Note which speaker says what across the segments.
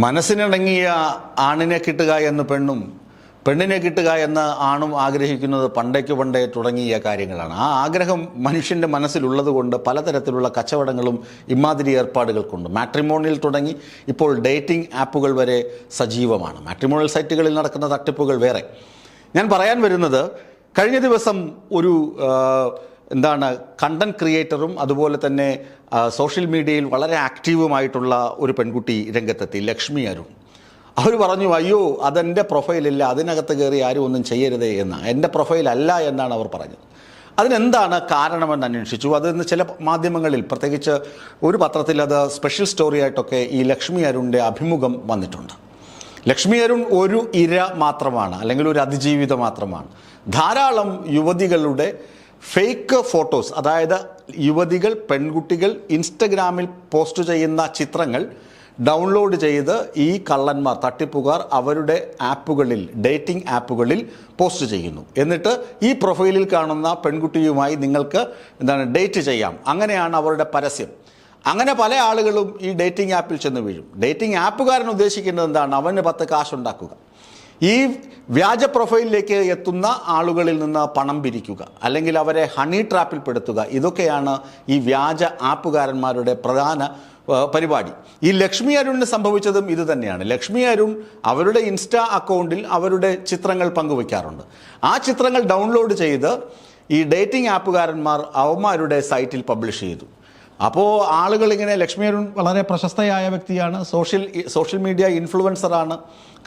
Speaker 1: മനസ്സിനിണങ്ങിയ ആണിനെ കിട്ടുക എന്ന് പെണ്ണും, പെണ്ണിനെ കിട്ടുക എന്ന് ആണും ആഗ്രഹിക്കുന്നത് പണ്ടേ തുടങ്ങിയ കാര്യങ്ങളാണ്. ആ ആഗ്രഹം മനുഷ്യൻ്റെ മനസ്സിലുള്ളത് കൊണ്ട് പലതരത്തിലുള്ള കച്ചവടങ്ങളും ഇമാതിരി ഏർപ്പാടുകൾക്കുണ്ട്. മാട്രിമോണിയൽ തുടങ്ങി ഇപ്പോൾ ഡേറ്റിംഗ് ആപ്പുകൾ വരെ സജീവമാണ്. മാട്രിമോണിയൽ സൈറ്റുകളിൽ നടക്കുന്ന തട്ടിപ്പുകൾ വേറെ. ഞാൻ പറയാൻ വരുന്നത്, കഴിഞ്ഞ ദിവസം ഒരു കണ്ടന്റ് ക്രിയേറ്ററും അതുപോലെ തന്നെ സോഷ്യൽ മീഡിയയിൽ വളരെ ആക്റ്റീവുമായിട്ടുള്ള ഒരു പെൺകുട്ടി രംഗത്തെത്തി, ലക്ഷ്മി അരുൺ. അവർ പറഞ്ഞു, അയ്യോ അതെൻ്റെ പ്രൊഫൈലില്ല, അതിനകത്ത് കയറി ആരും ഒന്നും ചെയ്യരുതേ എന്ന്. എൻ്റെ പ്രൊഫൈലല്ല എന്നാണ് അവർ പറഞ്ഞത്. അതിനെന്താണ് കാരണമെന്ന് അന്വേഷിച്ചു. അതിന്ന് ചില മാധ്യമങ്ങളിൽ, പ്രത്യേകിച്ച് ഒരു പത്രത്തിൽ അത് സ്പെഷ്യൽ സ്റ്റോറി ആയിട്ടൊക്കെ ഈ ലക്ഷ്മി അരുണിൻ്റെ അഭിമുഖം വന്നിട്ടുണ്ട്. ലക്ഷ്മി അരുൺ ഒരു ഇര മാത്രമാണ്, അല്ലെങ്കിൽ ഒരു അതിജീവിത മാത്രമാണ്. ധാരാളം യുവതികളുടെ ഫേക്ക് ഫോട്ടോസ്, അതായത് യുവതികൾ, പെൺകുട്ടികൾ ഇൻസ്റ്റഗ്രാമിൽ പോസ്റ്റ് ചെയ്യുന്ന ചിത്രങ്ങൾ ഡൗൺലോഡ് ചെയ്ത് ഈ കള്ളന്മാർ, തട്ടിപ്പുകാർ അവരുടെ ആപ്പുകളിൽ, ഡേറ്റിംഗ് ആപ്പുകളിൽ പോസ്റ്റ് ചെയ്യുന്നു. എന്നിട്ട് ഈ പ്രൊഫൈലിൽ കാണുന്ന പെൺകുട്ടിയുമായി നിങ്ങൾക്ക് ഡേറ്റ് ചെയ്യാം, അങ്ങനെയാണ് അവരുടെ പരസ്യം. അങ്ങനെ പല ആളുകളും ഈ ഡേറ്റിംഗ് ആപ്പിൽ ചെന്ന് വീഴും. ഡേറ്റിംഗ് ആപ്പുകാരൻ ഉദ്ദേശിക്കുന്നത് എന്താണ്? അവന് 10 കാശുണ്ടാക്കുക, ഈ വ്യാജ പ്രൊഫൈലിലേക്ക് എത്തുന്ന ആളുകളിൽ നിന്ന് പണം പിരിക്കുക, അല്ലെങ്കിൽ അവരെ ഹണി ട്രാപ്പിൽ പെടുത്തുക. ഇതൊക്കെയാണ് ഈ വ്യാജ ആപ്പുകാരന്മാരുടെ പ്രധാന പരിപാടി. ഈ ലക്ഷ്മി അരുണിന് സംഭവിച്ചതും ഇത് തന്നെയാണ്. ലക്ഷ്മി അരുൺ അവരുടെ ഇൻസ്റ്റാ അക്കൗണ്ടിൽ അവരുടെ ചിത്രങ്ങൾ പങ്കുവയ്ക്കാറുണ്ട്. ആ ചിത്രങ്ങൾ ഡൗൺലോഡ് ചെയ്ത് ഈ ഡേറ്റിംഗ് ആപ്പുകാരന്മാർ അവന്മാരുടെ സൈറ്റിൽ പബ്ലിഷ് ചെയ്തു. അപ്പോൾ ആളുകൾ ഇങ്ങനെ, ലക്ഷ്മി അരുൺ വളരെ പ്രശസ്തയായ വ്യക്തിയാണ്, സോഷ്യൽ മീഡിയ ഇൻഫ്ലുവൻസറാണ്,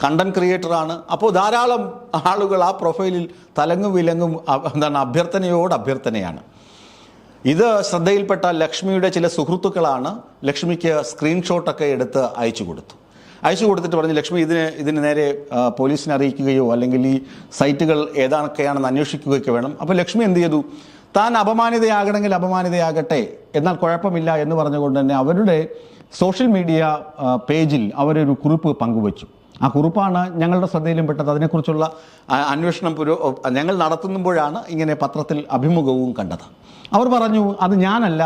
Speaker 1: കണ്ടന്റ് ക്രിയേറ്ററാണ്. അപ്പോൾ ധാരാളം ആളുകൾ ആ പ്രൊഫൈലിൽ തലങ്ങും വിലങ്ങും അഭ്യർത്ഥനയാണ്. ഇത് ശ്രദ്ധയിൽപ്പെട്ട ലക്ഷ്മിയുടെ ചില സുഹൃത്തുക്കളാണ് ലക്ഷ്മിക്ക് സ്ക്രീൻഷോട്ടൊക്കെ എടുത്ത് അയച്ചു കൊടുത്തിട്ട് പറഞ്ഞു, ലക്ഷ്മി ഇതിന് നേരെ പോലീസിനെ അറിയിക്കുകയോ അല്ലെങ്കിൽ ഈ സൈറ്റുകൾ ഏതൊക്കെയാണെന്ന് അന്വേഷിക്കുകയൊക്കെ വേണം. അപ്പോൾ ലക്ഷ്മി എന്ത് ചെയ്തു? താൻ അപമാനിതയാകണമെങ്കിൽ അപമാനിതയാകട്ടെ, എന്നാൽ കുഴപ്പമില്ല എന്ന് പറഞ്ഞുകൊണ്ട് തന്നെ അവരുടെ സോഷ്യൽ മീഡിയ പേജിൽ അവരൊരു കുറിപ്പ് പങ്കുവച്ചു. ആ കുറിപ്പാണ് ഞങ്ങളുടെ ശ്രദ്ധയിലും പെട്ടത്. അതിനെക്കുറിച്ചുള്ള അന്വേഷണം ഞങ്ങൾ നടത്തുമ്പോഴാണ് ഇങ്ങനെ പത്രത്തിൽ അഭിമുഖവും കണ്ടത്. അവർ പറഞ്ഞു, അത് ഞാനല്ല,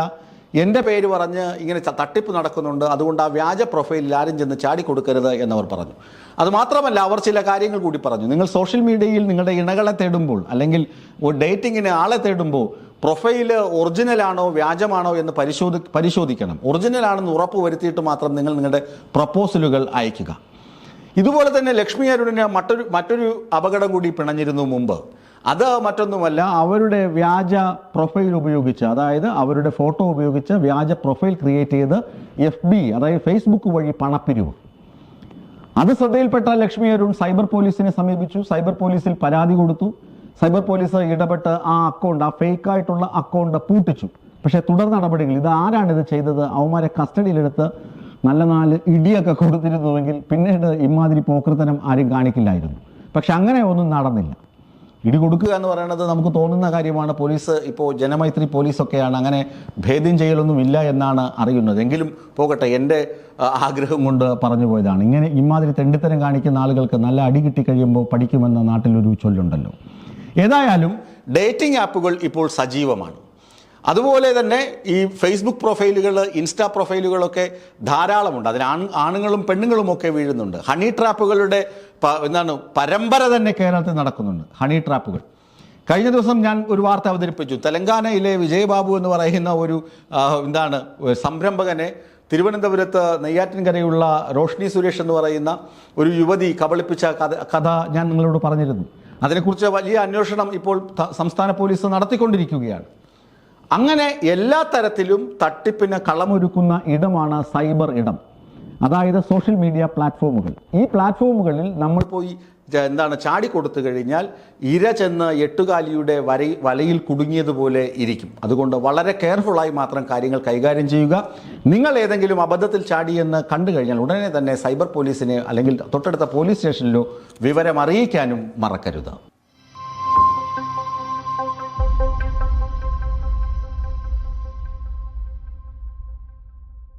Speaker 1: എൻ്റെ പേര് പറഞ്ഞ് ഇങ്ങനെ തട്ടിപ്പ് നടക്കുന്നുണ്ട്, അതുകൊണ്ട് ആ വ്യാജ പ്രൊഫൈലിൽ ആരും ചെന്ന് ചാടിക്കൊടുക്കരുത് എന്നവർ പറഞ്ഞു. അതുമാത്രമല്ല, അവർ ചില കാര്യങ്ങൾ കൂടി പറഞ്ഞു. നിങ്ങൾ സോഷ്യൽ മീഡിയയിൽ നിങ്ങളുടെ ഇണകളെ തേടുമ്പോൾ, അല്ലെങ്കിൽ ഡേറ്റിങ്ങിന് ആളെ തേടുമ്പോൾ പ്രൊഫൈല് ഒറിജിനലാണോ വ്യാജമാണോ എന്ന് പരിശോധിക്കണം. ഒറിജിനലാണെന്ന് ഉറപ്പ് വരുത്തിയിട്ട് മാത്രം നിങ്ങൾ നിങ്ങളുടെ പ്രപ്പോസലുകൾ അയക്കുക. ഇതുപോലെ തന്നെ ലക്ഷ്മി അരുണിന് മറ്റൊരു അപകടം കൂടി പിണഞ്ഞിരുന്നു മുമ്പ്. അത് മറ്റൊന്നുമല്ല, അവരുടെ വ്യാജ പ്രൊഫൈൽ ഉപയോഗിച്ച്, അതായത് അവരുടെ ഫോട്ടോ ഉപയോഗിച്ച് വ്യാജ പ്രൊഫൈൽ ക്രിയേറ്റ് ചെയ്ത് FB, അതായത് ഫേസ്ബുക്ക് വഴി പണപ്പിരിവ്. അത് ശ്രദ്ധയിൽപ്പെട്ട ലക്ഷ്മി അരുൺ സൈബർ പോലീസിനെ സമീപിച്ചു. സൈബർ പോലീസിൽ പരാതി കൊടുത്തു. സൈബർ പോലീസ് ഇടപെട്ട് ആ ഫേക്കായിട്ടുള്ള അക്കൗണ്ട് പൂട്ടിച്ചു. പക്ഷേ തുടർ നടപടികൾ, ഇത് ആരാണിത് ചെയ്തത്, അവന്മാരെ കസ്റ്റഡിയിലെടുത്ത് നല്ല 4 ഇടിയൊക്കെ കൊടുത്തിരുന്നുവെങ്കിൽ പിന്നീട് ഇമാതിരി പോക്കൃത്തനം ആരും കാണിക്കില്ലായിരുന്നു. പക്ഷെ അങ്ങനെ ഒന്നും നടന്നില്ല. ഇടി കൊടുക്കുക എന്ന് പറയുന്നത് നമുക്ക് തോന്നുന്ന കാര്യമാണ്. പോലീസ് ഇപ്പോൾ ജനമൈത്രി പോലീസൊക്കെയാണ്, അങ്ങനെ ഭേദ്യം ചെയ്യലൊന്നും ഇല്ല എന്നാണ് അറിയുന്നത്. എങ്കിലും പോകട്ടെ, എൻ്റെ ആഗ്രഹം കൊണ്ട് പറഞ്ഞു പോയതാണ്. ഇങ്ങനെ ഇമാതിരി തെണ്ടിത്തരം കാണിക്കുന്ന ആളുകൾക്ക് നല്ല അടി കിട്ടിക്കഴിയുമ്പോൾ പഠിക്കുമെന്ന നാട്ടിലൊരു ചൊല്ലുണ്ടല്ലോ. ഏതായാലും ഡേറ്റിംഗ് ആപ്പുകൾ ഇപ്പോൾ സജീവമാണ്. അതുപോലെ തന്നെ ഈ ഫേസ്ബുക്ക് പ്രൊഫൈലുകൾ, ഇൻസ്റ്റാ പ്രൊഫൈലുകളൊക്കെ ധാരാളമുണ്ട്. അതിന് ആണുങ്ങളും പെണ്ണുങ്ങളും ഒക്കെ വീഴുന്നുണ്ട്. ഹണി ട്രാപ്പുകളുടെ പരമ്പര തന്നെ കേരളത്തിൽ നടക്കുന്നുണ്ട്. ഹണി ട്രാപ്പുകൾ. കഴിഞ്ഞ ദിവസം ഞാൻ ഒരു വാർത്ത അവതരിപ്പിച്ചു. തെലങ്കാനയിലെ വിജയബാബു എന്ന് പറയുന്ന ഒരു സംരംഭകനെ തിരുവനന്തപുരത്ത് നെയ്യാറ്റിൻകരയുള്ള റോഷ്നി സുരേഷ് എന്ന് പറയുന്ന ഒരു യുവതി കബളിപ്പിച്ച കഥ ഞാൻ നിങ്ങളോട് പറഞ്ഞിരുന്നു. അതിനെക്കുറിച്ച് വലിയ അന്വേഷണം ഇപ്പോൾ സംസ്ഥാന പോലീസ് നടത്തിക്കൊണ്ടിരിക്കുകയാണ്. അങ്ങനെ എല്ലാ തരത്തിലും തട്ടിപ്പിന് കളമൊരുക്കുന്ന ഇടമാണ് സൈബർ ഇടം, അതായത് സോഷ്യൽ മീഡിയ പ്ലാറ്റ്ഫോമുകൾ. ഈ പ്ലാറ്റ്ഫോമുകളിൽ നമ്മൾ പോയി ചാടിക്കൊടുത്തു കഴിഞ്ഞാൽ ഇര ചെന്ന് എട്ടുകാലിയുടെ വലയിൽ കുടുങ്ങിയതുപോലെ ഇരിക്കും. അതുകൊണ്ട് വളരെ കെയർഫുള്ളായി മാത്രം കാര്യങ്ങൾ കൈകാര്യം ചെയ്യുക. നിങ്ങൾ ഏതെങ്കിലും അബദ്ധത്തിൽ ചാടിയെന്ന് കണ്ടു കഴിഞ്ഞാൽ ഉടനെ തന്നെ സൈബർ പോലീസിനെ അല്ലെങ്കിൽ തൊട്ടടുത്ത പോലീസ് സ്റ്റേഷനിലോ വിവരം അറിയിക്കാനും മറക്കരുത്.